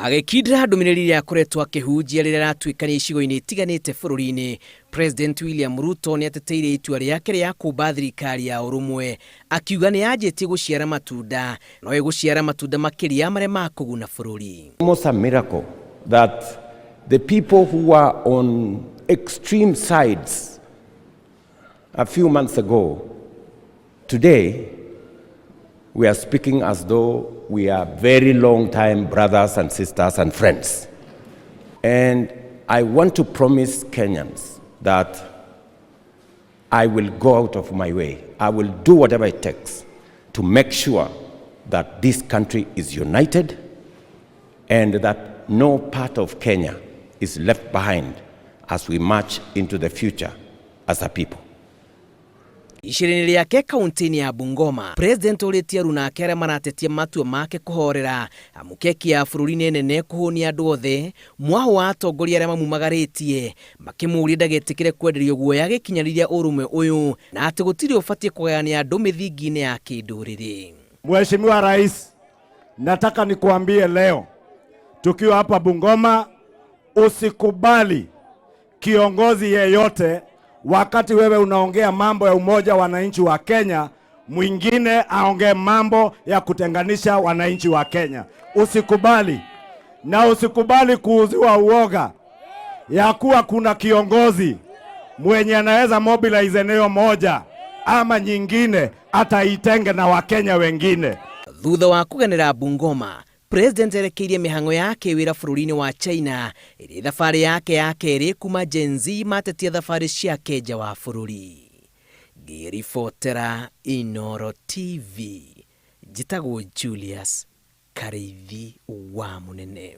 Agĩkindĩra ndũmĩrĩri ya koretwo akĩhunjia rĩrĩa aratuĩkania icigo-inĩ itiganĩte bũrũri-inĩ, President William Ruto nĩ ateteire itua rĩake rĩa kũmba thirikari ya ũrũmwe, akiuga nĩ yanjĩtie gũciara matunda, no ĩgũciara matunda makĩria marĩa ma kũguna bũrũri. Almost a miracle that the people who were on extreme sides a few months ago, today we are speaking as though we are very long time brothers and sisters and friends. And I want to promise Kenyans that I will go out of my way. I will do whatever it takes to make sure that this country is united and that no part of Kenya is left behind as we march into the future as a people. Icira-inĩ rĩake kaunti-inĩ ya Bungoma, President ũrĩtie runake arĩa maratetia matua make kũhorera amũkeki ya bũrũri nene kũhũnia andũ othe, mwaho wa atongoria arĩa mamumagarĩtie makĩmũũria ndagetĩkĩre kwenderio guoya gĩkinyanĩria ũrũmwe ũyũ na atĩ gũtirĩ ũbatiĩ kũgayania andũ mĩthingi-inĩ ya kĩndũrĩrĩ. Mheshimiwa Rais, nataka nikuambie leo tukiwa hapa Bungoma, usikubali kiongozi yeyote wakati wewe unaongea mambo ya umoja wananchi wa Kenya, mwingine aongee mambo ya kutenganisha wananchi wa Kenya. Usikubali. Na usikubali kuuziwa uoga ya kuwa kuna kiongozi mwenye anaweza mobilize eneo moja ama nyingine ataitenge na Wakenya wengine. Thutha wa kũgenera Bungoma, President erekeirie mĩhang'o yake wĩra bũrũri-inĩ wa China, ĩrĩ thabarĩ yake ya kerĩ kuma Gen Z matetia thabarĩ ciake nja wa bũrũri. Ngĩribotera Inooro TV, njĩtagwo Julius Karĩithi wa Mũnene.